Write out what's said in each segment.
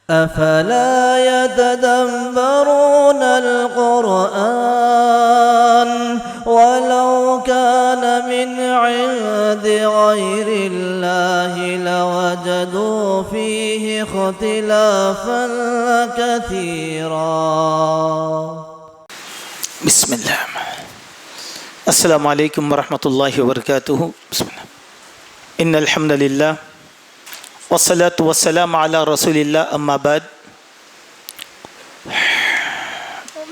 أفلا يتدبرون القرآن ولو كان من عند غير الله لوجدوا فيه اختلافا كثيرا. بسم الله. السلام علیکم ورحمۃ اللہ وبرکاتہ. بسم اللہ. ان الحمد للہ والصلاة والسلام علی رسول اللہ. اما بعد.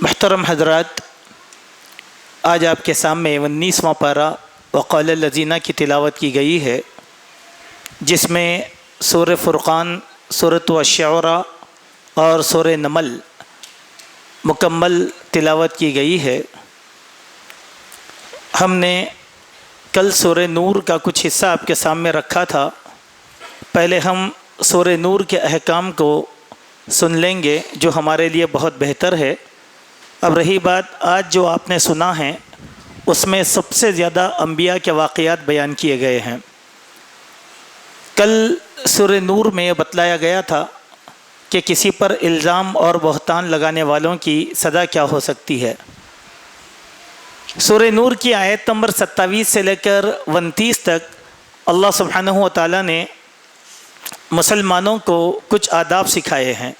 محترم حضرات، آج آپ کے سامنے 19واں پارہ وقال الذین کی تلاوت کی گئی ہے، جس میں سورہ فرقان، سورۃ الشعراء اور سورہ نمل مکمل تلاوت کی گئی ہے. ہم نے کل سورہ نور کا کچھ حصہ آپ کے سامنے رکھا تھا. پہلے ہم سورہ نور کے احکام کو سن لیں گے جو ہمارے لیے بہت بہتر ہے. اب رہی بات آج جو آپ نے سنا ہے، اس میں سب سے زیادہ انبیاء کے واقعات بیان کیے گئے ہیں. کل سورہ نور میں بتلایا گیا تھا کہ کسی پر الزام اور بہتان لگانے والوں کی سزا کیا ہو سکتی ہے. سورہ نور کی آیت نمبر 27 سے لے کر 29 تک اللہ سبحانہ و تعالیٰ نے مسلمانوں کو کچھ آداب سکھائے ہیں،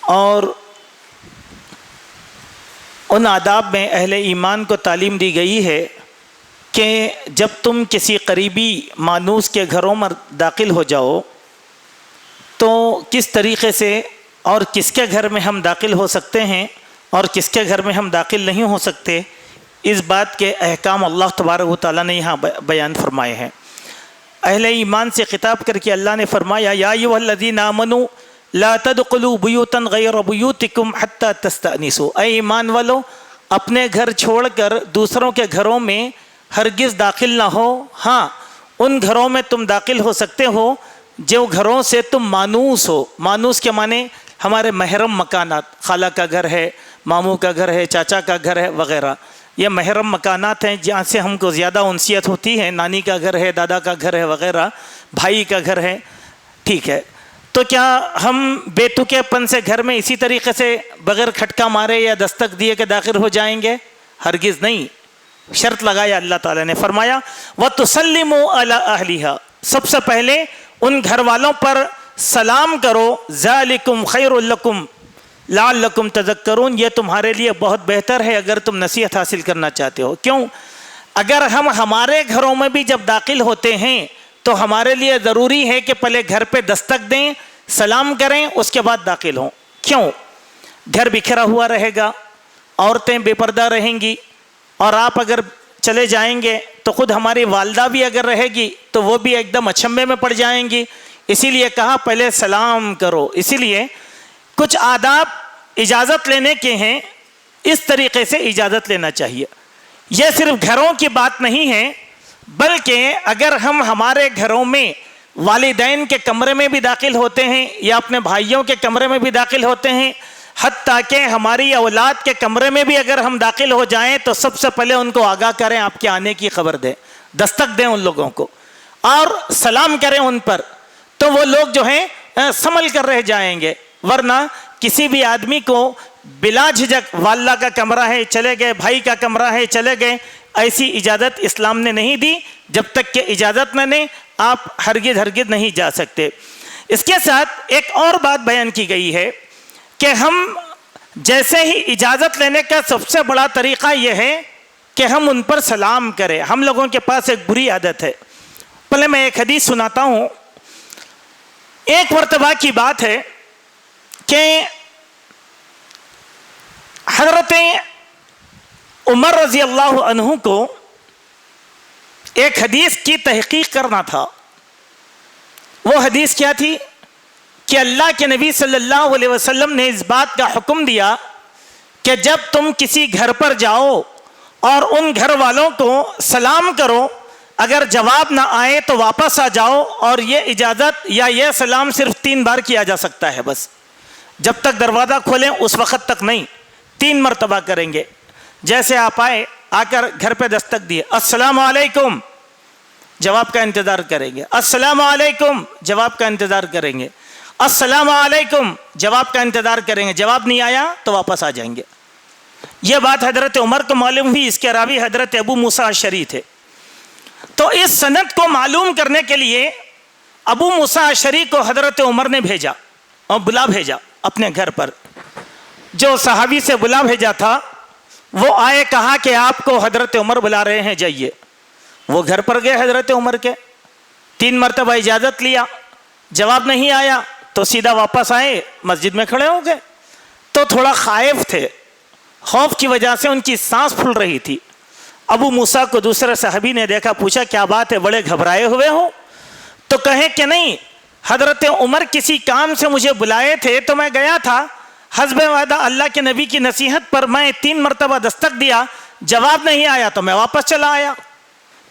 اور ان آداب میں اہل ایمان کو تعلیم دی گئی ہے کہ جب تم کسی قریبی مانوس کے گھروں میں داخل ہو جاؤ تو کس طریقے سے اور کس کے گھر میں ہم داخل ہو سکتے ہیں اور کس کے گھر میں ہم داخل نہیں ہو سکتے، اس بات کے احکام اللہ تبارک و تعالیٰ نے یہاں بیان فرمائے ہیں. اہل ایمان سے خطاب کر کے اللہ نے فرمایا یا ایھا الذین آمنوا لا تدخلوا بیوتا غیر بیوتکم حتی تستأنسوا. اے ایمان والو، اپنے گھر چھوڑ کر دوسروں کے گھروں میں ہرگز داخل نہ ہو. ہاں، ان گھروں میں تم داخل ہو سکتے ہو جو گھروں سے تم مانوس ہو. مانوس کے معنی ہمارے محرم مکانات، خالہ کا گھر ہے، ماموں کا گھر ہے، چاچا کا گھر ہے وغیرہ. یہ محرم مکانات ہیں جہاں سے ہم کو زیادہ انسیت ہوتی ہے. نانی کا گھر ہے، دادا کا گھر ہے وغیرہ، بھائی کا گھر ہے. ٹھیک ہے، تو کیا ہم بے تکے پن سے گھر میں اسی طریقے سے بغیر کھٹکا مارے یا دستک دیے کہ داخل ہو جائیں گے؟ ہرگز نہیں. شرط لگایا اللہ تعالیٰ نے، فرمایا وَتُسَلِّمُوا عَلَىٰ أَهْلِهَا. سب سے پہلے ان گھر والوں پر سلام کرو. ذَلِكُمْ خَيْرٌ لَكُمْ لَعَلَّكُمْ تَذَكَّرُونَ. یہ تمہارے لیے بہت بہتر ہے اگر تم نصیحت حاصل کرنا چاہتے ہو. کیوں؟ اگر ہم ہمارے گھروں میں بھی جب داخل ہوتے ہیں تو ہمارے لیے ضروری ہے کہ پہلے گھر پہ دستک دیں، سلام کریں، اس کے بعد داخل ہوں. کیوں؟ گھر بکھرا ہوا رہے گا، عورتیں بے پردہ رہیں گی، اور آپ اگر چلے جائیں گے تو خود ہماری والدہ بھی اگر رہے گی تو وہ بھی ایک دم اچھمبے میں پڑ جائیں گی. اسی لیے کہا پہلے سلام کرو. اسی لیے کچھ آداب اجازت لینے کے ہیں، اس طریقے سے اجازت لینا چاہیے. یہ صرف گھروں کی بات نہیں ہے، بلکہ اگر ہم ہمارے گھروں میں والدین کے کمرے میں بھی داخل ہوتے ہیں یا اپنے بھائیوں کے کمرے میں بھی داخل ہوتے ہیں، حتیٰ کہ ہماری اولاد کے کمرے میں بھی اگر ہم داخل ہو جائیں تو سب سے پہلے ان کو آگاہ کریں، آپ کے آنے کی خبر دیں، دستک دیں ان لوگوں کو اور سلام کریں ان پر. تو وہ لوگ جو ہیں سنبھل کر رہ جائیں گے. ورنہ کسی بھی آدمی کو بلا جھجک والدہ کا کمرہ ہے چلے گئے، بھائی کا کمرہ ہے چلے گئے، ایسی اجازت اسلام نے نہیں دی. جب تک کہ اجازت نہ دیں آپ ہرگز نہیں جا سکتے. اس کے ساتھ ایک اور بات بیان کی گئی ہے کہ ہم جیسے ہی اجازت لینے کا سب سے بڑا طریقہ یہ ہے کہ ہم ان پر سلام کریں. ہم لوگوں کے پاس ایک بری عادت ہے. پہلے میں ایک حدیث سناتا ہوں. ایک مرتبہ کی بات ہے کہ حضرت عمر رضی اللہ عنہ کو ایک حدیث کی تحقیق کرنا تھا. وہ حدیث کیا تھی کہ اللہ کے نبی صلی اللہ علیہ وسلم نے اس بات کا حکم دیا کہ جب تم کسی گھر پر جاؤ اور ان گھر والوں کو سلام کرو، اگر جواب نہ آئے تو واپس آ جاؤ، اور یہ اجازت یا یہ سلام صرف 3 بار کیا جا سکتا ہے. بس جب تک دروازہ کھولیں اس وقت تک نہیں، 3 مرتبہ کریں گے. جیسے آپ آئے، آ کر گھر پہ دستک دیے، السلام علیکم، جواب کا انتظار کریں گے. السلام علیکم، جواب کا انتظار کریں گے. السلام علیکم، جواب کا انتظار کریں گے، جواب نہیں آیا تو واپس آ جائیں گے۔ یہ بات حضرت عمر کو معلوم ہوئی، اس کے راوی حضرت ابو موسیٰ اشعری تھے۔ تو اس سند کو معلوم کرنے کے لیے ابو موسیٰ اشعری کو حضرت عمر نے بھیجا اور بلا بھیجا اپنے گھر پر۔ جو صحابی سے بلا بھیجا تھا وہ آئے، کہا کہ آپ کو حضرت عمر بلا رہے ہیں، جائیے۔ وہ گھر پر گئے حضرت عمر کے، 3 مرتبہ اجازت لیا، جواب نہیں آیا تو سیدھا واپس آئے، مسجد میں کھڑے ہو گئے۔ تو تھوڑا خائف تھے، خوف کی وجہ سے ان کی سانس پھول رہی تھی۔ ابو موسیٰ کو دوسرے صحابی نے دیکھا، پوچھا کیا بات ہے، بڑے گھبرائے ہوئے ہو؟ تو کہیں کہ نہیں، حضرت عمر کسی کام سے مجھے بلائے تھے تو میں گیا تھا، حسب وعدہ اللہ کے نبی کی نصیحت پر میں 3 مرتبہ دستک دیا، جواب نہیں آیا تو میں واپس چلا آیا۔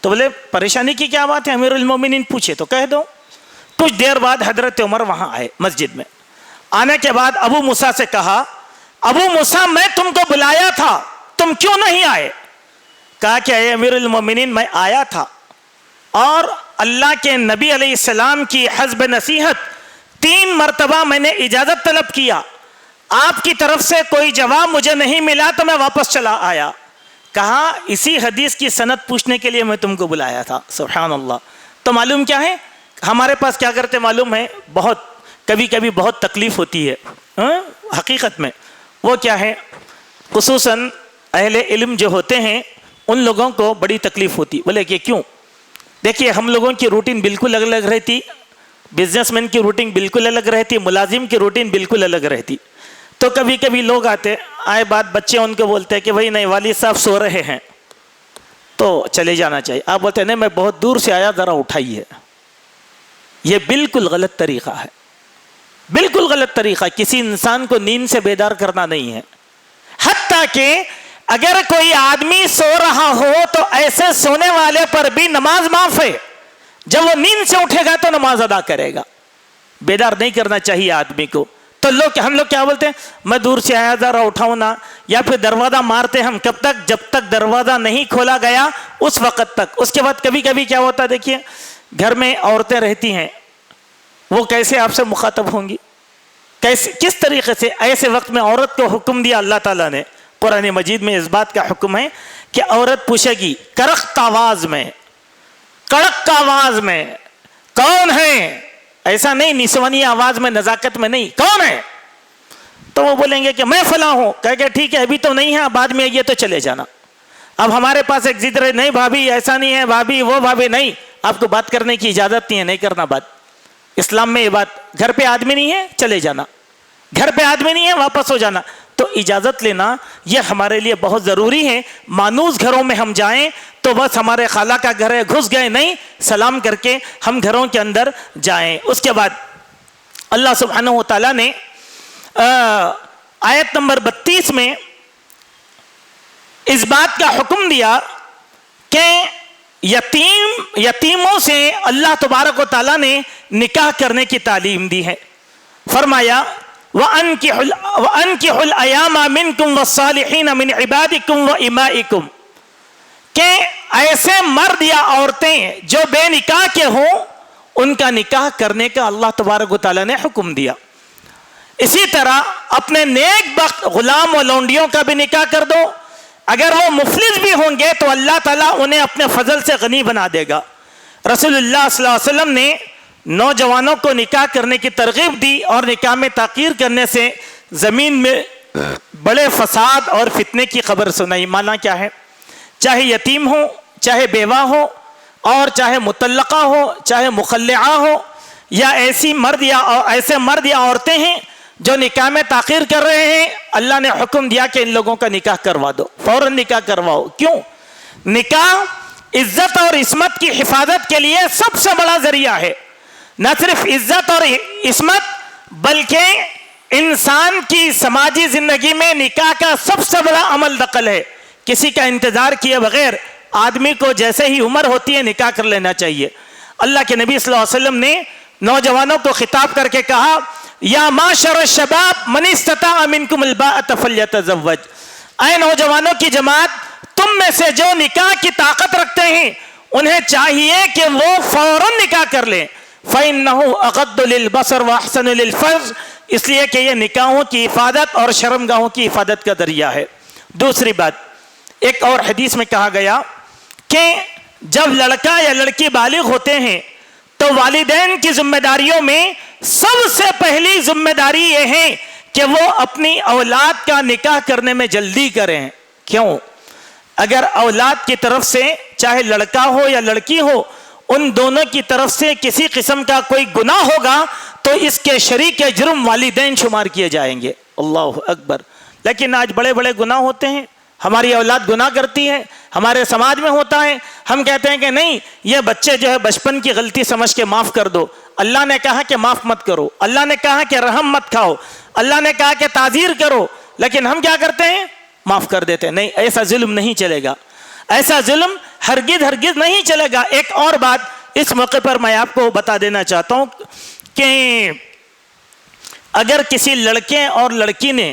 تو بولے پریشانی کی کیا بات ہے امیر المومنین، پوچھے تو کہہ دو۔ کچھ دیر بعد حضرت عمر وہاں آئے مسجد میں۔ آنے کے بعد ابو موسیٰ سے کہا، ابو موسیٰ میں تم کو بلایا تھا، تم کیوں نہیں آئے؟ کہا کہ اے امیر المومنین میں آیا تھا اور اللہ کے نبی علیہ السلام کی حسب نصیحت 3 مرتبہ میں نے اجازت طلب کیا، آپ کی طرف سے کوئی جواب مجھے نہیں ملا تو میں واپس چلا آیا۔ کہا اسی حدیث کی سند پوچھنے کے لیے میں تم کو بلایا تھا۔ سبحان اللہ۔ تو معلوم کیا ہے، ہمارے پاس کیا کرتے معلوم ہے، بہت کبھی کبھی بہت تکلیف ہوتی ہے حقیقت میں۔ وہ کیا ہے، خصوصاً اہل علم جو ہوتے ہیں ان لوگوں کو بڑی تکلیف ہوتی۔ بولے کہ کیوں؟ دیکھیے ہم لوگوں کی روٹین بالکل الگ رہتی، بزنس مین کی روٹین بالکل الگ رہتی، ملازم کی روٹین بالکل الگ رہتی۔ تو کبھی کبھی لوگ آئے بات بچے ان کو بولتے ہیں کہ بھائی نہیں والد صاحب سو رہے ہیں تو چلے جانا چاہیے، آپ بولتے ہیں نہیں میں بہت دور سے آیا ذرا اٹھائیے۔ یہ بالکل غلط طریقہ ہے، بالکل غلط طریقہ، کسی انسان کو نیند سے بیدار کرنا نہیں ہے۔ حتیٰ کہ اگر کوئی آدمی سو رہا ہو تو ایسے سونے والے پر بھی نماز معاف ہے، جب وہ نیند سے اٹھے گا تو نماز ادا کرے گا۔ بیدار نہیں کرنا چاہیے آدمی کو۔ تو ہم لوگ کیا بولتے ہیں، میں دور سے آیا ذرا اٹھاؤں نا، یا پھر دروازہ مارتے ہم کب تک، جب تک دروازہ نہیں کھولا گیا اس وقت تک۔ اس کے بعد کبھی کبھی کیا ہوتا ہے، دیکھیے گھر میں عورتیں رہتی ہیں، وہ کیسے آپ سے مخاطب ہوں گی، کس طریقے سے؟ ایسے وقت میں عورت کو حکم دیا اللہ تعالیٰ نے، قرآن مجید میں اس بات کا حکم ہے کہ عورت پوچھے گی کرخت آواز میں، کڑک آواز میں، کون ہے؟ ایسا نہیں نسوانی آواز میں، نزاکت میں نہیں، کون ہے؟ تو وہ بولیں گے کہ میں فلاں ہوں، کہہ کہ ٹھیک ہے ابھی تو نہیں ہے، بعد میں آئیے تو چلے جانا۔ اب ہمارے پاس ایک ضد رہے، نہیں بھابھی ایسا نہیں ہے، بھابھی وہ بھابھی نہیں، آپ کو بات کرنے کی اجازت نہیں ہے، نہیں کرنا بات۔ اسلام میں یہ بات، گھر پہ آدمی نہیں ہے چلے جانا، گھر پہ آدمی نہیں ہے واپس ہو جانا۔ تو اجازت لینا یہ ہمارے لیے بہت ضروری ہے۔ مانوس گھروں میں ہم جائیں تو بس ہمارے خالہ کا گھر ہے گھس گئے نہیں، سلام کر کے ہم گھروں کے اندر جائیں۔ اس کے بعد اللہ سبحانہ و تعالیٰ نے آیت نمبر 32 میں اس بات کا حکم دیا کہ یتیموں سے اللہ تبارک و تعالیٰ نے نکاح کرنے کی تعلیم دی ہے۔ فرمایا وَأَنْكِحُوا الْأَيَامَ مِنْكُمْ وَالصَّالِحِينَ مِنْ عِبَادِكُمْ وَإِمَائِكُمْ، کہ ایسے مرد یا عورتیں جو بے نکاح کے ہوں ان کا نکاح کرنے کا اللہ تبارک و تعالیٰ نے حکم دیا۔ اسی طرح اپنے نیک بخت غلام و لونڈیوں کا بھی نکاح کر دو، اگر وہ مفلس بھی ہوں گے تو اللہ تعالیٰ انہیں اپنے فضل سے غنی بنا دے گا۔ رسول اللہ صلی اللہ علیہ وسلم نے نوجوانوں کو نکاح کرنے کی ترغیب دی اور نکاح میں تاخیر کرنے سے زمین میں بڑے فساد اور فتنے کی خبر سنائی۔ مانا کیا ہے، چاہے یتیم ہو، چاہے بیوہ ہو، اور چاہے مطلقہ ہو، چاہے مخلعہ ہو، یا ایسے مرد یا عورتیں ہیں جو نکاح میں تاخیر کر رہے ہیں، اللہ نے حکم دیا کہ ان لوگوں کا نکاح کروا دو، فوراً نکاح کرواؤ۔ کیوں؟ نکاح عزت اور عصمت کی حفاظت کے لیے سب سے بڑا ذریعہ ہے۔ نہ صرف عزت اور عصمت بلکہ انسان کی سماجی زندگی میں نکاح کا سب سے بڑا عمل دخل ہے۔ کسی کا انتظار کیے بغیر آدمی کو جیسے ہی عمر ہوتی ہے نکاح کر لینا چاہیے۔ اللہ کے نبی صلی اللہ علیہ وسلم نے نوجوانوں کو خطاب کر کے کہا یا معشر الشباب من استطاع منکم الباءۃ فلیتزوج، اے نوجوانوں کی جماعت، تم میں سے جو نکاح کی طاقت رکھتے ہیں انہیں چاہیے کہ وہ فوراً نکاح کر لیں۔ فَإِنَّهُ أَغَضُّ لِلْبَصَرِ وَأَحْسَنُ لِلْفَرْجِ، اس لیے کہ یہ نکاحوں کی حفاظت اور شرمگاہوں کی حفاظت کا ذریعہ ہے۔ دوسری بات، ایک اور حدیث میں کہا گیا کہ جب لڑکا یا لڑکی بالغ ہوتے ہیں تو والدین کی ذمہ داریوں میں سب سے پہلی ذمہ داری یہ ہے کہ وہ اپنی اولاد کا نکاح کرنے میں جلدی کریں۔ کیوں؟ اگر اولاد کی طرف سے چاہے لڑکا ہو یا لڑکی ہو، ان دونوں کی طرف سے کسی قسم کا کوئی گناہ ہوگا تو اس کے شریک جرم والدین شمار کیے جائیں گے۔ اللہ اکبر۔ لیکن آج بڑے بڑے گناہ ہوتے ہیں، ہماری اولاد گناہ کرتی ہے، ہمارے سماج میں ہوتا ہے، ہم کہتے ہیں کہ نہیں یہ بچے جو ہے بچپن کی غلطی سمجھ کے معاف کر دو۔ اللہ نے کہا کہ معاف مت کرو، اللہ نے کہا کہ رحم مت کھاؤ، اللہ نے کہا کہ تعزیر کرو، لیکن ہم کیا کرتے ہیں؟ معاف کر دیتے ہیں۔ نہیں، ایسا ظلم نہیں چلے گا، ایسا ظلم ہرگز ہرگز نہیں چلے گا۔ ایک اور بات اس موقع پر میں آپ کو بتا دینا چاہتا ہوں کہ اگر کسی لڑکے اور لڑکی نے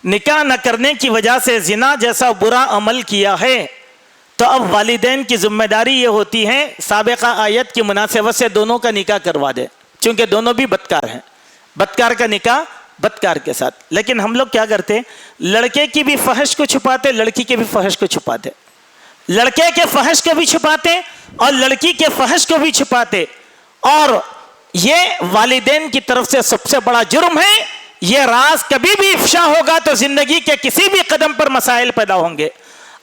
نکاح نہ کرنے کی وجہ سے زنا جیسا برا عمل کیا ہے تو اب والدین کی ذمہ داری یہ ہوتی ہے سابقہ آیت کی مناسبت سے دونوں کا نکاح کروا دے، چونکہ دونوں بھی بدکار ہیں، بدکار کا نکاح بدکار کے ساتھ۔ لیکن ہم لوگ کیا کرتے؟ لڑکے کی بھی فحش کو چھپاتے، لڑکی کے بھی فحش کو چھپاتے، لڑکے کے فحش کو بھی چھپاتے اور لڑکی کے فحش کو بھی چھپاتے، اور یہ والدین کی طرف سے سب سے بڑا جرم ہے۔ یہ راز کبھی بھی افشا ہوگا تو زندگی کے کسی بھی قدم پر مسائل پیدا ہوں گے۔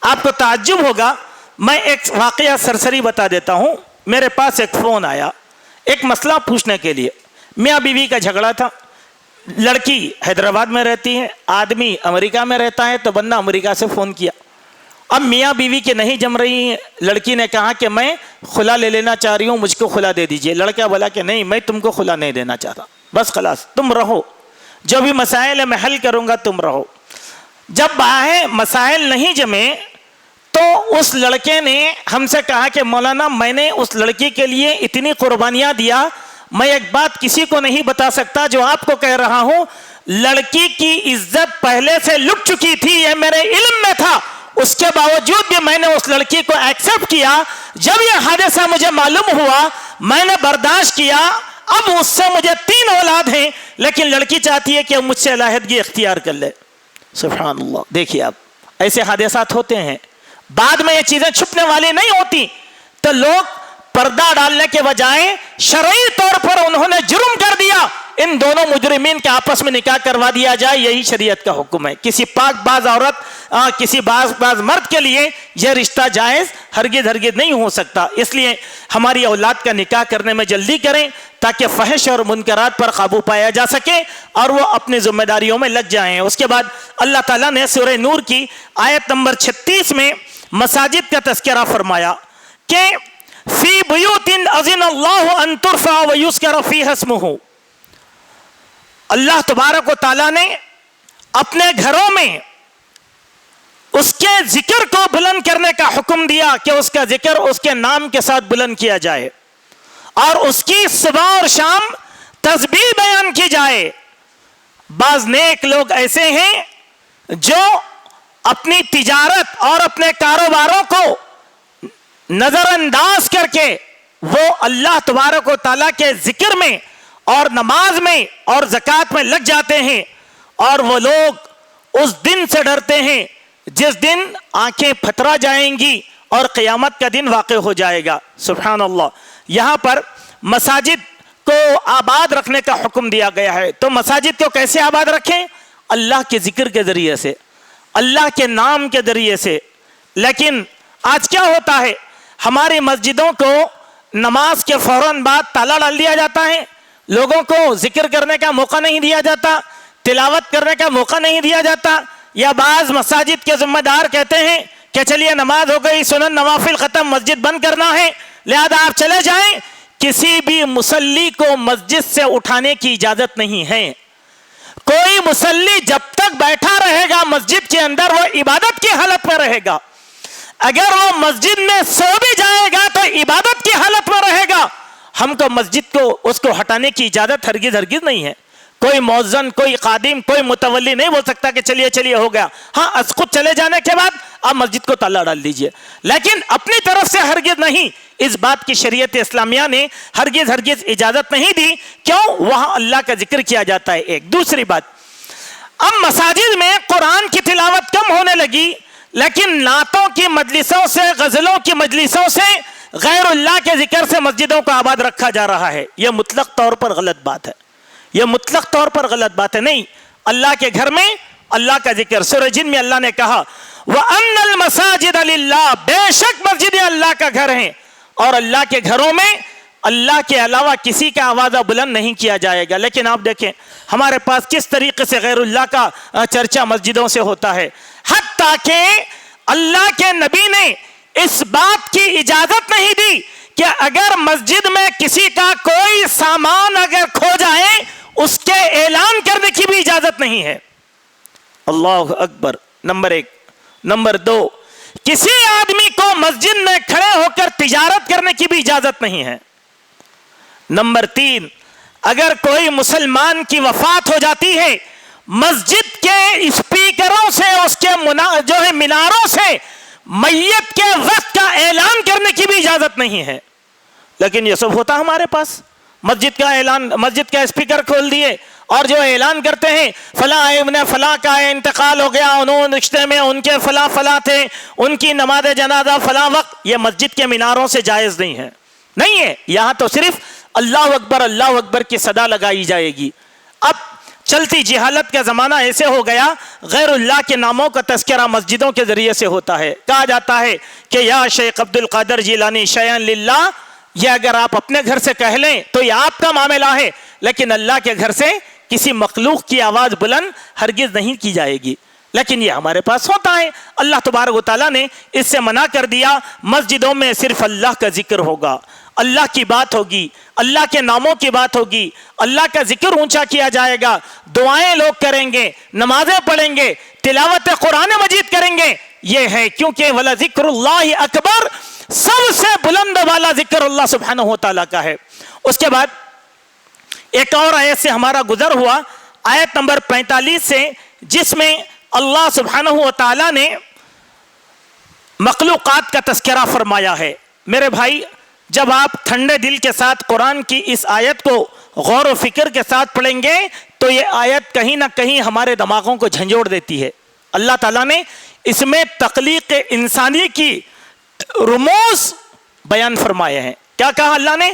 آپ کو تعجب ہوگا، میں ایک واقعہ سرسری بتا دیتا ہوں۔ میرے پاس ایک فون آیا ایک مسئلہ پوچھنے کے لیے، میاں بیوی کا جھگڑا تھا، لڑکی حیدرآباد میں رہتی ہے، آدمی امریکہ میں رہتا ہے، تو بندہ امریکہ سے فون کیا۔ اب میاں بیوی کے نہیں جم رہی ہیں، لڑکی نے کہا کہ میں خلا لے لینا چاہ رہی ہوں، مجھ کو خلا دے دیجئے۔ لڑکا بولا کہ نہیں، میں تم کو خلا نہیں دینا چاہتا، بس خلاص تم رہو، جو بھی مسائل ہے میں حل کروں گا، تم رہو۔ جب باہیں مسائل نہیں جمے تو اس لڑکے نے ہم سے کہا کہ مولانا میں نے اس لڑکی کے لیے اتنی قربانیاں دیا، میں ایک بات کسی کو نہیں بتا سکتا جو آپ کو کہہ رہا ہوں، لڑکی کی عزت پہلے سے لٹ چکی تھی، یہ میرے علم میں تھا، اس کے باوجود بھی میں نے اس لڑکی کو ایکسپٹ کیا۔ جب یہ حادثہ مجھے معلوم ہوا میں نے برداشت کیا۔ اب اس سے مجھے 3 اولاد ہیں، لیکن لڑکی چاہتی ہے کہ مجھ سے علیحدگی اختیار کر لے۔ سبحان اللہ۔ دیکھیے آپ، ایسے حادثات ہوتے ہیں، بعد میں یہ چیزیں چھپنے والی نہیں ہوتی، تو لوگ پردہ ڈالنے کے بجائے شرعی طور پر انہوں نے جرم کر دیا، ان دونوں مجرمین کے آپس میں نکاح کروا دیا جائے، یہی شریعت کا حکم ہے۔ کسی پاک باز عورت کسی باز مرد کے لیے یہ رشتہ جائز ہرگز ہرگز نہیں ہو سکتا۔ اس لیے ہماری اولاد کا نکاح کرنے میں جلدی کریں تاکہ فحش اور منکرات پر قابو پایا جا سکے اور وہ اپنی ذمہ داریوں میں لگ جائیں۔ اس کے بعد اللہ تعالیٰ نے سورہ نور کی آیت نمبر 36 میں مساجد کا تذکرہ فرمایا کہ فی بیوت اذن اللہ ان ترفع ویذکر فیہا اسمہ۔ اللہ تبارک و تعالیٰ نے اپنے گھروں میں اس کے ذکر کو بلند کرنے کا حکم دیا کہ اس کا ذکر اس کے نام کے ساتھ بلند کیا جائے، اور اس کی صبح اور شام تسبیح بیان کی جائے۔ بعض نیک لوگ ایسے ہیں جو اپنی تجارت اور اپنے کاروباروں کو نظر انداز کر کے وہ اللہ تبارک و تعالیٰ کے ذکر میں اور نماز میں اور زکوٰۃ میں لگ جاتے ہیں، اور وہ لوگ اس دن سے ڈرتے ہیں جس دن آنکھیں پھترا جائیں گی اور قیامت کا دن واقع ہو جائے گا۔ سبحان اللہ۔ یہاں پر مساجد کو آباد رکھنے کا حکم دیا گیا ہے، تو مساجد کو کیسے آباد رکھیں؟ اللہ کے ذکر کے ذریعے سے، اللہ کے نام کے ذریعے سے۔ لیکن آج کیا ہوتا ہے، ہماری مسجدوں کو نماز کے فوراً بعد تالا ڈال دیا جاتا ہے، لوگوں کو ذکر کرنے کا موقع نہیں دیا جاتا، تلاوت کرنے کا موقع نہیں دیا جاتا، یا بعض مساجد کے ذمہ دار کہتے ہیں کہ چلیے نماز ہو گئی، سنن نوافل ختم، مسجد بند کرنا ہے، لہذا آپ چلے جائیں۔ کسی بھی مصلی کو مسجد سے اٹھانے کی اجازت نہیں ہے۔ کوئی مصلی جب تک بیٹھا رہے گا مسجد کے اندر وہ عبادت کی حالت میں رہے گا، اگر وہ مسجد میں سو بھی جائے گا تو عبادت کی حالت میں رہے گا۔ ہم کو مسجد کو اس کو ہٹانے کی اجازت ہرگز ہرگز نہیں ہے۔ کوئی مؤذن، کوئی خادم، کوئی متولی نہیں بول سکتا کہ چلیے چلیے ہو گیا. ہاں خود چلے جانے کے بعد آپ مسجد کو تالا ڈال دیجئے، لیکن اپنی طرف سے ہرگز نہیں. اس بات کی شریعت اسلامیہ نے ہرگز ہرگز اجازت نہیں دی. کیوں؟ وہاں اللہ کا ذکر کیا جاتا ہے. ایک دوسری بات، اب مساجد میں قرآن کی تلاوت کم ہونے لگی، لیکن نعتوں کی مجلسوں سے، غزلوں کی مجلسوں سے، غیر اللہ کے ذکر سے مسجدوں کو آباد رکھا جا رہا ہے. یہ مطلق طور پر غلط بات ہے، یہ مطلق طور پر غلط بات ہے. نہیں، اللہ کے گھر میں اللہ کا ذکر. سورہ جن میں اللہ نے کہا وَأَنَّ الْمَسَاجِدَ لِلَّهِ، بے شک مسجدیں اللہ کا گھر ہیں، اور اللہ کے گھروں میں اللہ کے علاوہ کسی کا آوازہ بلند نہیں کیا جائے گا. لیکن آپ دیکھیں ہمارے پاس کس طریقے سے غیر اللہ کا چرچا مسجدوں سے ہوتا ہے. حتیٰ کہ اللہ کے نبی نے اس بات کی اجازت نہیں دی کہ اگر مسجد میں کسی کا کوئی سامان اگر کھو جائے اس کے اعلان کرنے کی بھی اجازت نہیں ہے. اللہ اکبر. نمبر ایک. نمبر دو، کسی آدمی کو مسجد میں کھڑے ہو کر تجارت کرنے کی بھی اجازت نہیں ہے. نمبر تین، اگر کوئی مسلمان کی وفات ہو جاتی ہے، مسجد کے اسپیکروں سے، اس کے جو ہے میناروں سے میت کے وقت کا اعلان کرنے کی بھی اجازت نہیں ہے. لیکن یہ سب ہوتا ہمارے پاس. مسجد کا اعلان، مسجد کا اسپیکر کھول دیے اور جو اعلان کرتے ہیں فلاں ابن فلاں کا انتقال ہو گیا، انہوں رشتے میں ان کے فلاں فلاں تھے، ان کی نماز جنازہ فلاں وقت. یہ مسجد کے میناروں سے جائز نہیں ہے، نہیں ہے. یہاں تو صرف اللہ اکبر کی صدا لگائی جائے گی. اب چلتی جہالت کا زمانہ ایسے ہو گیا، غیر اللہ کے ناموں کا تذکرہ مسجدوں کے ذریعے سے ہوتا ہے. کہا جاتا ہے کہ یا شیخ عبد القادر جیلانی شیئن للہ، یہ اگر آپ اپنے گھر سے کہہ لیں تو یہ آپ کا معاملہ ہے، لیکن اللہ کے گھر سے کسی مخلوق کی آواز بلند ہرگز نہیں کی جائے گی. لیکن یہ ہمارے پاس ہوتا ہے. اللہ تبارک و تعالیٰ نے اس سے منع کر دیا. مسجدوں میں صرف اللہ کا ذکر ہوگا، اللہ کی بات ہوگی، اللہ کے ناموں کی بات ہوگی، اللہ کا ذکر اونچا کیا جائے گا، دعائیں لوگ کریں گے، نمازیں پڑھیں گے، تلاوت قرآن مجید کریں گے. یہ ہے کیونکہ وَلَذِكْرُ اللَّهِ اکبر، سب سے بلند والا ذکر اللہ سبحانہ و تعالیٰ کا ہے. اس کے بعد ایک اور آیت سے ہمارا گزر ہوا، آیت نمبر 45 سے، جس میں اللہ سبحانہ و تعالیٰ نے مخلوقات کا تذکرہ فرمایا ہے. میرے بھائی، جب آپ ٹھنڈے دل کے ساتھ قرآن کی اس آیت کو غور و فکر کے ساتھ پڑھیں گے تو یہ آیت کہیں نہ کہیں ہمارے دماغوں کو جھنجھوڑ دیتی ہے. اللہ تعالیٰ نے اس میں تخلیق انسانی کی رموز بیان فرمائے ہیں. کیا کہا اللہ نے؟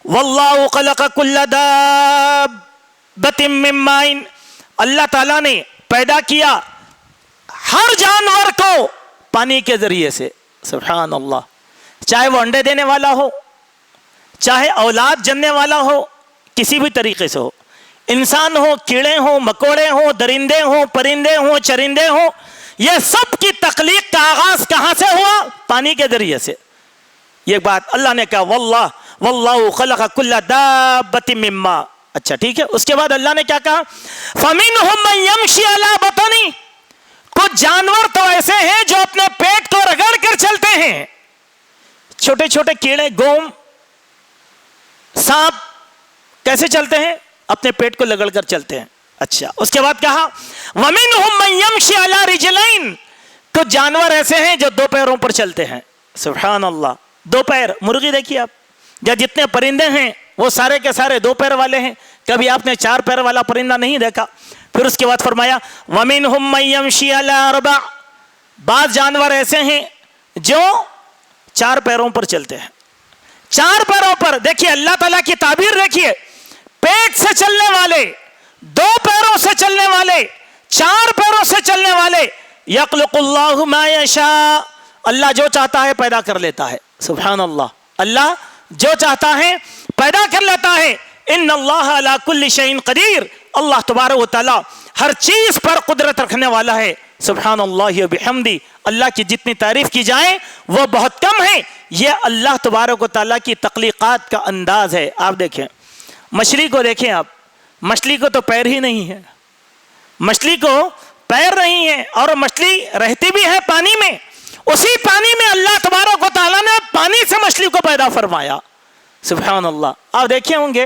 واللہ خلق کل دابۃ من ماء، اللہ تعالیٰ نے پیدا کیا ہر جانور کو پانی کے ذریعے سے. سبحان اللہ. چاہے وہ انڈے دینے والا ہو، چاہے اولاد جننے والا ہو، کسی بھی طریقے سے ہو، انسان ہو، کیڑے ہوں، مکوڑے ہوں، درندے ہوں، پرندے ہوں، چرندے ہوں، یہ سب کی تخلیق کا آغاز کہاں سے ہوا؟ پانی کے ذریعے سے. یہ بات اللہ نے کہا واللہ خلق کل دابۃ من ماء. اچھا ٹھیک ہے. اس کے بعد اللہ نے کیا کہا؟ فَمِنْهُمْ مَنْ يَمْشِي عَلَى بَطْنِهِ، کچھ جانور تو ایسے ہیں جو اپنے پیٹ کو رگڑ کر چلتے ہیں. چھوٹے چھوٹے کیڑے، گوم، سانپ کیسے چلتے ہیں؟ اپنے پیٹ کو رگڑ کر چلتے ہیں. اچھا. اس کے بعد کہا وَمِنْهُمْ مَنْ يَمْشِي عَلَى رِجْلَيْنِ، کچھ جانور ایسے ہیں جو دو پیروں پر چلتے ہیں. سبحان اللہ. دو پیر. مرغی دیکھیے آپ، یا جتنے پرندے ہیں وہ سارے کے سارے دو پیر والے ہیں. کبھی آپ نے چار پیر والا پرندہ نہیں دیکھا. پھر اس کے بعد فرمایا وَمِنْهُمْ مَنْ يَمْشِي عَلَى أَرْبَعٍ، بعض جانور ایسے ہیں جو چار پیروں پر چلتے ہیں. چار پیروں پر. دیکھیے اللہ تعالیٰ کی تعبیر دیکھیے، پیٹ سے چلنے والے، دو پیروں سے چلنے والے، چار پیروں سے چلنے والے. يَخْلُقُ اللَّهُ مَا يَشَاءُ، اللہ جو چاہتا ہے پیدا کر لیتا ہے. سبحان اللہ. اللہ جو چاہتا ہے پیدا کر لیتا ہے. ان اللہ علی کل شیء قدیر، اللہ تبارک و تعالیٰ ہر چیز پر قدرت رکھنے والا ہے. سبحان اللہ و بحمدی. اللہ کی جتنی تعریف کی جائے وہ بہت کم ہے. یہ اللہ تبارک و تعالیٰ کی تخلیقات کا انداز ہے. آپ دیکھیں مچھلی کو، دیکھیں آپ، مچھلی کو تو پیر ہی نہیں ہے، مچھلی کو پیر نہیں ہے، اور مچھلی رہتی بھی ہے پانی میں. اسی پانی میں اللہ تبارک و تعالیٰ نے پانی سے مچھلی کو پیدا فرمایا. سبحان اللہ. آپ دیکھے ہوں گے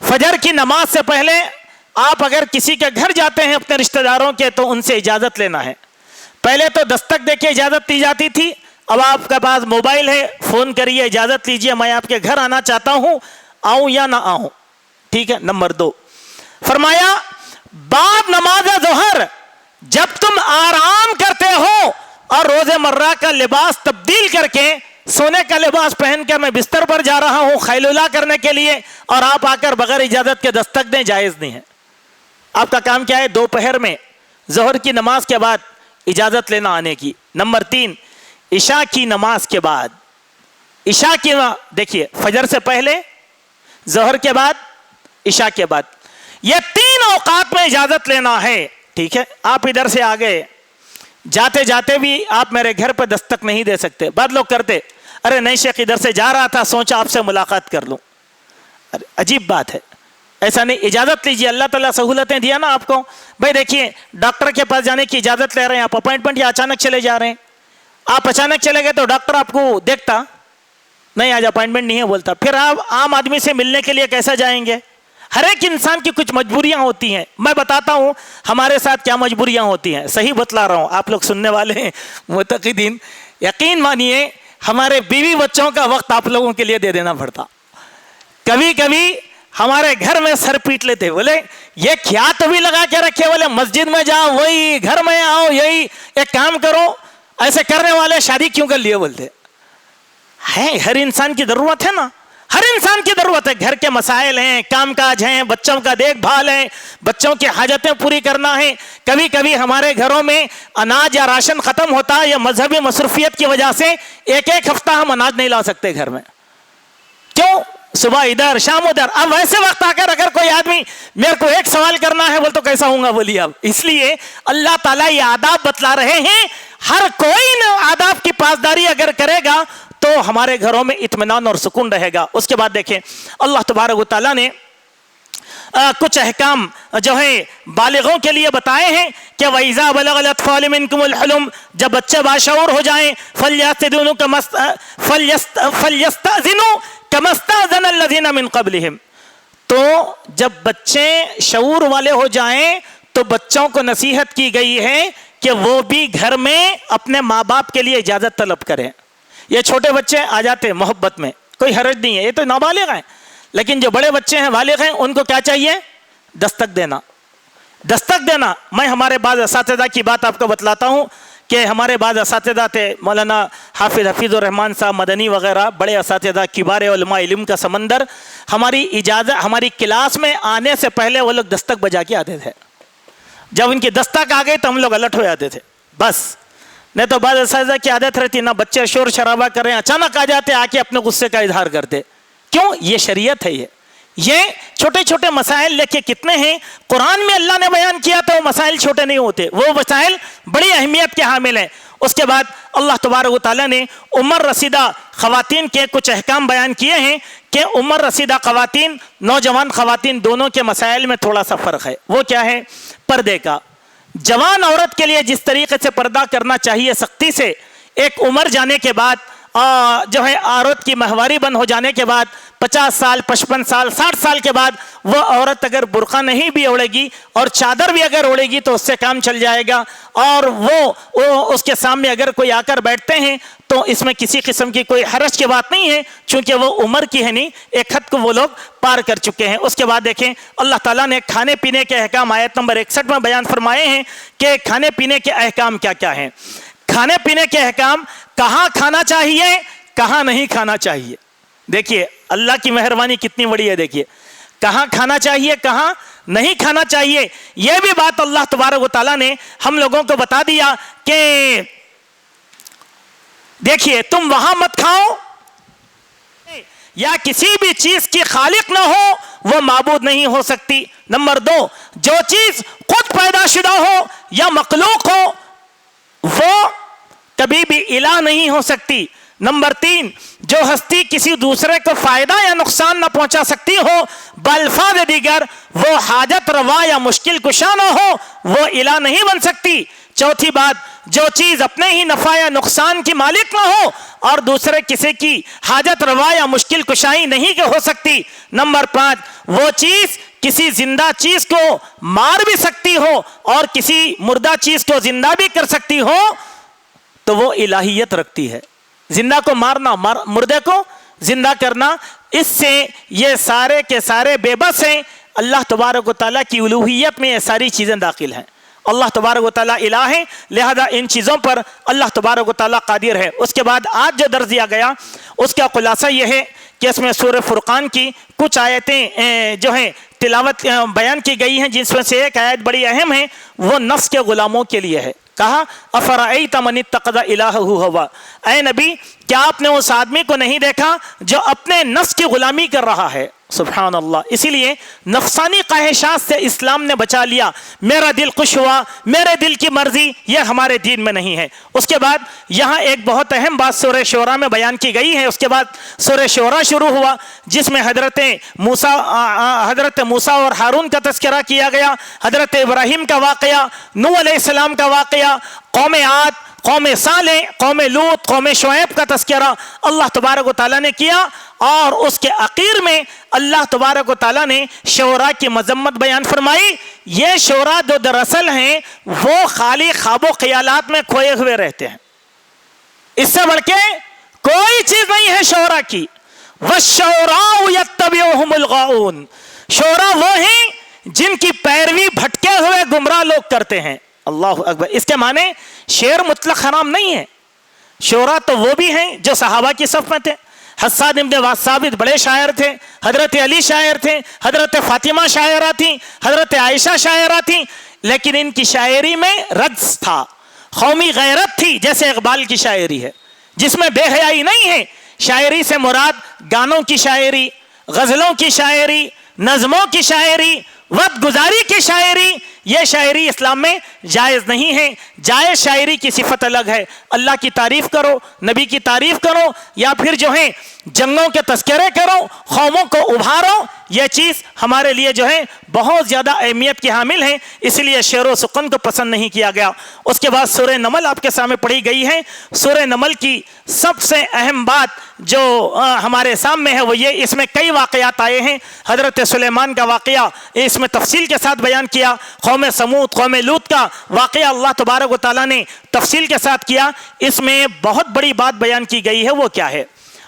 فجر کی نماز سے پہلے آپ اگر کسی کے گھر جاتے ہیں اپنے رشتہ داروں کے تو ان سے اجازت لینا ہے. پہلے تو دستک دے کے اجازت دی جاتی تھی, اب آپ کے پاس موبائل ہے, فون کریے, اجازت لیجئے, میں آپ کے گھر آنا چاہتا ہوں, آؤں یا نہ آؤں. ٹھیک ہے. نمبر 2 فرمایا بعد نماز ظہر جب تم آرام کرتے ہو اور روز مرہ کا لباس تبدیل کر کے سونے کا لباس پہن کر میں بستر پر جا رہا ہوں خیلولہ کرنے کے لیے, اور آپ آ کر بغیر اجازت کے دستک دیں, جائز نہیں ہے. آپ کا کام کیا ہے؟ دوپہر میں ظہر کی نماز کے بعد اجازت لینا آنے کی. نمبر 3 عشاء کی نماز کے بعد. عشاء کی دیکھیے فجر سے پہلے, ظہر کے بعد, عشاء کے بعد, یہ 3 اوقات میں اجازت لینا ہے. ٹھیک ہے. آپ ادھر سے آ گئے, جاتے جاتے بھی آپ میرے گھر پہ دستک نہیں دے سکتے. بعض لوگ کرتے, ارے نہیں شیخ ادھر سے جا رہا تھا, سوچا آپ سے ملاقات کر لوں. ارے عجیب بات ہے, ایسا نہیں. اجازت لیجیے, اللہ تعالیٰ سہولتیں دیا نا آپ کو. بھائی دیکھیے ڈاکٹر کے پاس جانے کی اجازت لے رہے ہیں آپ, اپوائنٹمنٹ یا اچانک چلے جا رہے ہیں. آپ اچانک چلے گئے تو ڈاکٹر آپ کو دیکھتا نہیں, آج اپوائنٹمنٹ نہیں ہے بولتا, پھر آپ عام آدمی سے ملنے کے لیے کیسا جائیں گے؟ ہر ایک انسان کی کچھ مجبوریاں ہوتی ہیں. میں بتاتا ہوں ہمارے ساتھ کیا مجبوریاں ہوتی ہیں, صحیح بتلا رہا ہوں, آپ لوگ سننے والے ہیں معتقدین, یقین مانیے ہمارے بیوی بچوں کا وقت آپ لوگوں کے لیے دے دینا پڑتا. کبھی کبھی ہمارے گھر میں سر پیٹ لیتے, بولے یہ کیا طبی لگا کے رکھے, بولے مسجد میں جاؤ وہی, گھر میں آؤ یہی, ایک کام کرو, ایسے کرنے والے شادی کیوں کر لیے بولتے ہیں. ہر انسان کی ضرورت ہے نا, ہر انسان کی ضرورت ہے. گھر کے مسائل ہیں, کام کاج ہیں, بچوں کا دیکھ بھال ہے, بچوں کی حاجتیں پوری کرنا ہے. کبھی کبھی ہمارے گھروں میں اناج یا راشن ختم ہوتا ہے, یا مذہبی مصروفیت کی وجہ سے ایک ہفتہ ہم اناج نہیں لا سکتے گھر میں. کیوں؟ صبح ادھر شام ادھر. اب ویسے وقت آ کر اگر کوئی آدمی میرے کو ایک سوال کرنا ہے بول تو کیسا ہوں گا بولیے آپ. اس لیے اللہ تعالیٰ یہ آداب بتلا رہے ہیں, ہر کوئی آداب کی پاسداری اگر کرے گا تو ہمارے گھروں میں اطمینان اور سکون رہے گا. اس کے بعد دیکھیں اللہ تبارک و تعالیٰ نے کچھ احکام جو ہے بالغوں کے لیے بتائے ہیں کہ وَإِذَا بَلَغَ الْأَطْفَالُ مِنْكُمُ الْحُلُمَ, جب بچے باشعور ہو جائیں, فَلْيَسْتَأْذِنُوا كَمَا اسْتَأْذَنَ الَّذِينَ مِنْ قَبْلِهِمْ, تو جب بچے شعور والے ہو جائیں تو بچوں کو نصیحت کی گئی ہے کہ وہ بھی گھر میں اپنے ماں باپ کے لیے اجازت طلب کریں. یہ چھوٹے بچے آ جاتے محبت میں, کوئی حرج نہیں ہے, یہ تو نابالغ ہیں, لیکن جو بڑے بچے ہیں بالغ ہیں ان کو کیا چاہیے؟ دستک دینا, دستک دینا. میں ہمارے بعض اساتذہ کی بات آپ کو بتلاتا ہوں کہ ہمارے بعض اساتذہ تھے, مولانا حفیظ الرحمان صاحب مدنی وغیرہ, بڑے اساتذہ, کبار علماء علم کا سمندر. ہماری اجازت, ہماری کلاس میں آنے سے پہلے وہ لوگ دستک بجا کے آتے تھے. جب ان کی دستک آ گئی تو ہم لوگ الرٹ ہو جاتے تھے بس. نہیں تو بعض اساتذہ کی عادت رہتی نا, بچے شور شرابہ کر رہے ہیں, اچانک آ جاتے, آ کے اپنے غصے کا اظہار کرتے. کیوں؟ یہ شریعت ہے. یہ چھوٹے چھوٹے مسائل لیکن کتنے ہیں قرآن میں اللہ نے بیان کیا تو وہ مسائل چھوٹے نہیں ہوتے, وہ مسائل بڑی اہمیت کے حامل ہیں. اس کے بعد اللہ تبارک و تعالیٰ نے عمر رسیدہ خواتین کے کچھ احکام بیان کیے ہیں کہ عمر رسیدہ خواتین, نوجوان خواتین, دونوں کے مسائل میں تھوڑا سا فرق ہے. وہ کیا ہے؟ پردے کا. جوان عورت کے لیے جس طریقے سے پردہ کرنا چاہیے سختی سے, ایک عمر جانے کے بعد جو ہے عورت کی ماہواری بند ہو جانے کے بعد 50 سال 55 سال 60 سال کے بعد وہ عورت اگر برقع نہیں بھی اوڑھے گی اور چادر بھی اگر اوڑھے گی تو اس سے کام چل جائے گا. اور وہ اس کے سامنے اگر کوئی آ کر بیٹھتے ہیں تو اس میں کسی قسم کی کوئی حرج کی بات نہیں ہے, چونکہ وہ عمر کی ہے نہیں, ایک حد کو وہ لوگ پار کر چکے ہیں. اس کے بعد دیکھیں اللہ تعالیٰ نے کھانے پینے کے احکام آیت نمبر 61 میں بیان فرمائے ہیں کہ کھانے پینے کے احکام کیا کیا ہیں. کھانے پینے کے احکام, کہاں کھانا چاہیے کہاں نہیں کھانا چاہیے. دیکھیے اللہ کی مہربانی کتنی بڑی ہے. دیکھیے کہاں کھانا چاہیے کہاں نہیں کھانا چاہیے, یہ بھی بات اللہ تبارک و تعالیٰ نے ہم لوگوں کو بتا دیا کہ دیکھیے تم وہاں مت کھاؤ یا کسی بھی چیز کی خالق نہ ہو وہ معبود نہیں ہو سکتی. نمبر 2, جو چیز خود پیدا شدہ ہو یا مخلوق ہو وہ کبھی بھی الہ نہیں ہو سکتی. نمبر 3, جو ہستی کسی دوسرے کو فائدہ یا نقصان نہ پہنچا سکتی ہو بالفاظ دیگر وہ حاجت روا یا مشکل کشا نہ ہو وہ الہ نہیں بن سکتی. چوتھی بات، جو چیز اپنے ہی نفع یا نقصان کی مالک نہ ہو اور دوسرے کسی کی حاجت روا یا مشکل کشائی نہیں کہ ہو سکتی۔ نمبر 5، وہ چیز کسی زندہ چیز کو مار بھی سکتی ہو اور کسی مردہ چیز کو زندہ بھی کر سکتی ہو تو وہ الہیت رکھتی ہے۔ زندہ کو مارنا، مردے کو زندہ کرنا، اس سے یہ سارے کے سارے بے بس ہیں۔ اللہ تبارک و تعالیٰ کی الوہیت میں یہ ساری چیزیں داخل ہیں۔ اللہ تبارک و تعالیٰ الہ ہے، لہذا ان چیزوں پر اللہ تبارک و تعالیٰ قادر ہے۔ اس کے بعد آج جو درس دیا گیا اس کا خلاصہ یہ ہے کہ اس میں سورہ فرقان کی کچھ آیتیں جو ہیں تلاوت بیان کی گئی ہیں، جس میں سے ایک آیت بڑی اہم ہے، وہ نفس کے غلاموں کے لیے ہے۔ کہا افرأیت من اتخذ الہہ ہوا، اے نبی کیا آپ نے اس آدمی کو نہیں دیکھا جو اپنے نفس کی غلامی کر رہا ہے؟ سبحان اللہ۔ اسی لیے نفسانی خواہشات سے اسلام نے بچا لیا۔ میرا دل خوش ہوا، میرے دل کی مرضی، یہ ہمارے دین میں نہیں ہے۔ اس کے بعد یہاں ایک بہت اہم بات سورہ شعراء میں بیان کی گئی ہے۔ اس کے بعد سورہ شعراء شروع ہوا جس میں حضرت موسیٰ اور ہارون کا تذکرہ کیا گیا، حضرت ابراہیم کا واقعہ، نوح علیہ السلام کا واقعہ، قوم عاد، قوم صالح، قوم لوط، قوم شعیب کا تذکرہ اللہ تبارک و تعالیٰ نے کیا، اور اس کے اخیر میں اللہ تبارک و تعالیٰ نے شعراء کی مذمت بیان فرمائی۔ یہ شعراء جو دراصل ہیں وہ خالی خواب و خیالات میں کھوئے ہوئے رہتے ہیں، اس سے بڑھ کے کوئی چیز نہیں ہے شعراء کی۔ وَالشُّعَرَاءُ يَتَّبِعُهُمُ الْغَاوُونَ، شعراء وہ ہیں جن کی پیروی بھٹکے ہوئے گمراہ لوگ کرتے ہیں۔ اللہ اکبر۔ اس کے معنی شعر مطلق حرام نہیں ہے۔ شعراء تو وہ بھی ہیں جو صحابہ کی صف میں تھے۔ حسان ابن ثابت بڑے شاعر تھے، حضرت علی شاعر تھے، حضرت فاطمہ شاعرہ تھیں، حضرت عائشہ شاعرہ تھیں، لیکن ان کی شاعری میں رقص تھا، قومی غیرت تھی، جیسے اقبال کی شاعری ہے جس میں بے حیائی نہیں ہے۔ شاعری سے مراد گانوں کی شاعری، غزلوں کی شاعری، نظموں کی شاعری، وقت گزاری کی شاعری، یہ شاعری اسلام میں جائز نہیں ہے۔ جائز شاعری کی صفت الگ ہے، اللہ کی تعریف کرو، نبی کی تعریف کرو، یا پھر جو ہے جنگوں کے تذکرے کرو، قوموں کو ابھارو، یہ چیز ہمارے لیے جو ہے بہت زیادہ اہمیت کی حامل ہے، اس لیے شعر و سخن کو پسند نہیں کیا گیا۔ اس کے بعد سورہ نمل آپ کے سامنے پڑھی گئی ہے۔ سورہ نمل کی سب سے اہم بات جو ہمارے سامنے ہے وہ یہ، اس میں کئی واقعات آئے ہیں۔ حضرت سلیمان کا واقعہ اس میں تفصیل کے ساتھ بیان کیا، قوم سمود، قوم لوط کا واقعہ اللہ تبارک و تعالیٰ نے تفصیل کے ساتھ کیا۔ اس میں بہت بڑی بات بیان کی گئی ہے، وہ کیا ہے؟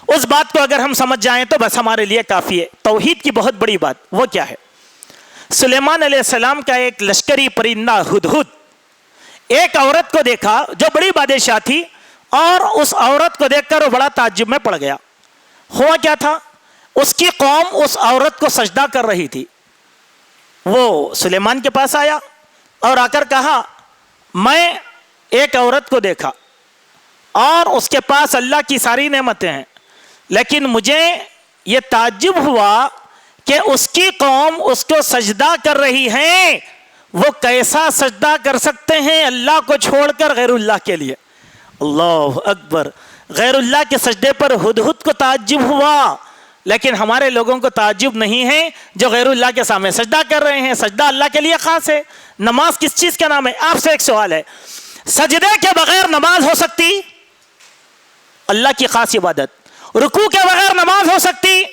اس بات کو اگر ہم سمجھ جائیں تو بس ہمارے لیے کافی ہے۔ توحید کی بہت بڑی بات وہ کیا ہے؟ سلیمان علیہ السلام کا ایک لشکری پرندہ ہدہد ایک عورت کو دیکھا جو بڑی بادشاہ تھی، اور اس عورت کو دیکھ کر وہ بڑا تعجب میں پڑ گیا۔ ہوا کیا تھا؟ اس کی قوم اس عورت کو سجدہ کر رہی تھی۔ وہ سلیمان کے پاس آیا اور آ کر کہا، میں ایک عورت کو دیکھا اور اس کے پاس اللہ کی ساری نعمتیں ہیں، لیکن مجھے یہ تعجب ہوا کہ اس کی قوم اس کو سجدہ کر رہی ہے، وہ کیسا سجدہ کر سکتے ہیں اللہ کو چھوڑ کر غیر اللہ کے لیے؟ اللہ اکبر۔ غیر اللہ کے سجدے پر ہدہد کو تعجب ہوا، لیکن ہمارے لوگوں کو تعجب نہیں ہے جو غیر اللہ کے سامنے سجدہ کر رہے ہیں۔ سجدہ اللہ کے لیے خاص ہے۔ نماز کس چیز کا نام ہے؟ آپ سے ایک سوال ہے، سجدے کے بغیر نماز ہو سکتی؟ اللہ کی خاص عبادت۔ رکوع کے بغیر نماز ہو سکتی؟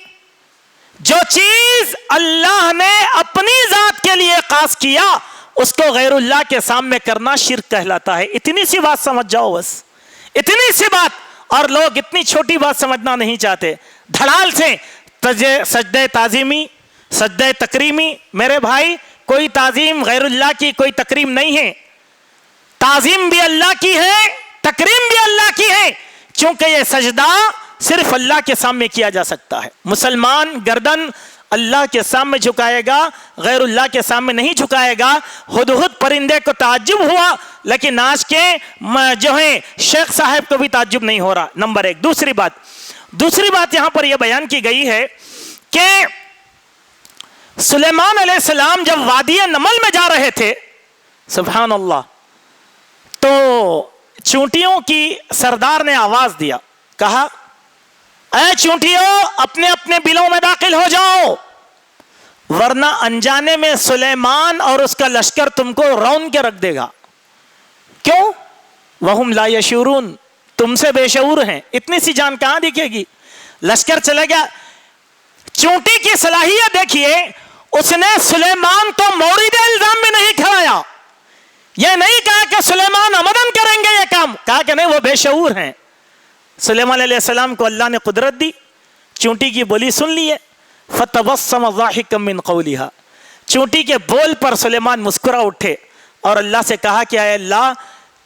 جو چیز اللہ نے اپنی ذات کے لیے خاص کیا اس کو غیر اللہ کے سامنے کرنا شرک کہلاتا ہے۔ اتنی سی بات سمجھ جاؤ، بس اتنی سی بات۔ اور لوگ اتنی چھوٹی بات سمجھنا نہیں چاہتے، دھڑال سے سجدہ تعظیمی، سجدہ تکریمی۔ میرے بھائی، کوئی تعظیم غیر اللہ کی کوئی تکریم نہیں ہے۔ تعظیم بھی اللہ کی ہے، تکریم بھی اللہ کی ہے، کیونکہ یہ سجدہ صرف اللہ کے سامنے کیا جا سکتا ہے۔ مسلمان گردن اللہ کے سامنے جھکائے گا، غیر اللہ کے سامنے نہیں جھکائے گا۔ ہدہد پرندے کو تعجب ہوا، لیکن آج کے جو ہے شیخ صاحب کو بھی تعجب نہیں ہو رہا۔ نمبر ایک۔ دوسری بات یہاں پر یہ بیان کی گئی ہے کہ سلیمان علیہ السلام جب وادی نمل میں جا رہے تھے، سبحان اللہ، تو چونٹیوں کی سردار نے آواز دیا، کہا، اے چونٹیوں اپنے اپنے بلوں میں داخل ہو جاؤ، ورنہ انجانے میں سلیمان اور اس کا لشکر تم کو رون کے رکھ دے گا۔ کیوں؟ وہم لا یشعرون، تم سے بے شعور ہیں. اتنی سی جان کہاں دکھے گی؟ لشکر چلے گیا. چونٹی کی صلاحیت دیکھیے، اس نے سلیمان تو مورد الزام میں نہیں کھڑایا. یہ نہیں کہا کہ سلیمان عمدن کریں گے یہ کام، کہا کہ نہیں وہ بے شعور ہیں. سلیمان علیہ السلام کو اللہ نے قدرت دی، چونٹی کی بولی سن لی ہے. فتبسم ضاحکا من قولها، چونٹی کے بول پر سلیمان مسکرا اٹھے اور اللہ سے کہا کہ اے اللہ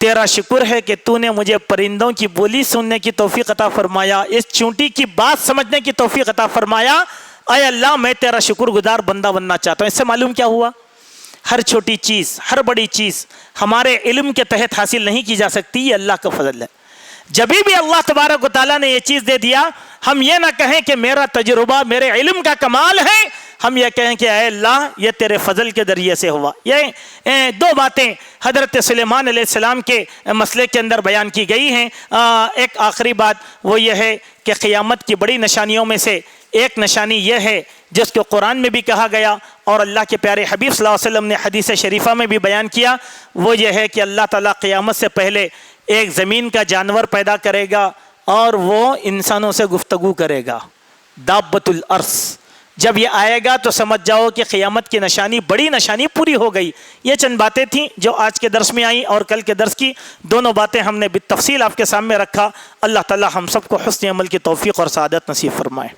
تیرا شکر ہے کہ تو نے مجھے پرندوں کی بولی سننے کی توفیق عطا فرمایا، اس چونٹی کی بات سمجھنے کی توفیق عطا فرمایا. اے اللہ میں تیرا شکر گزار بندہ بننا چاہتا ہوں. اس سے معلوم کیا ہوا؟ ہر چھوٹی چیز، ہر بڑی چیز ہمارے علم کے تحت حاصل نہیں کی جا سکتی، یہ اللہ کا فضل ہے. جبھی بھی اللہ تبارک و تعالیٰ نے یہ چیز دے دیا، ہم یہ نہ کہیں کہ میرا تجربہ میرے علم کا کمال ہے، ہم یہ کہیں کہ اے اللہ یہ تیرے فضل کے ذریعے سے ہوا. یہ دو باتیں حضرت سلیمان علیہ السلام کے مسئلے کے اندر بیان کی گئی ہیں. ایک آخری بات وہ یہ ہے کہ قیامت کی بڑی نشانیوں میں سے ایک نشانی یہ ہے جس کو قرآن میں بھی کہا گیا اور اللہ کے پیارے حبیب صلی اللہ علیہ وسلم نے حدیث شریفہ میں بھی بیان کیا، وہ یہ ہے کہ اللہ تعالیٰ قیامت سے پہلے ایک زمین کا جانور پیدا کرے گا اور وہ انسانوں سے گفتگو کرے گا. دابۃ الارض جب یہ آئے گا تو سمجھ جاؤ کہ قیامت کی نشانی، بڑی نشانی پوری ہو گئی. یہ چند باتیں تھیں جو آج کے درس میں آئیں اور کل کے درس کی دونوں باتیں ہم نے بالتفصیل آپ کے سامنے رکھا. اللہ تعالی ہم سب کو حسن عمل کی توفیق اور سعادت نصیب فرمائے.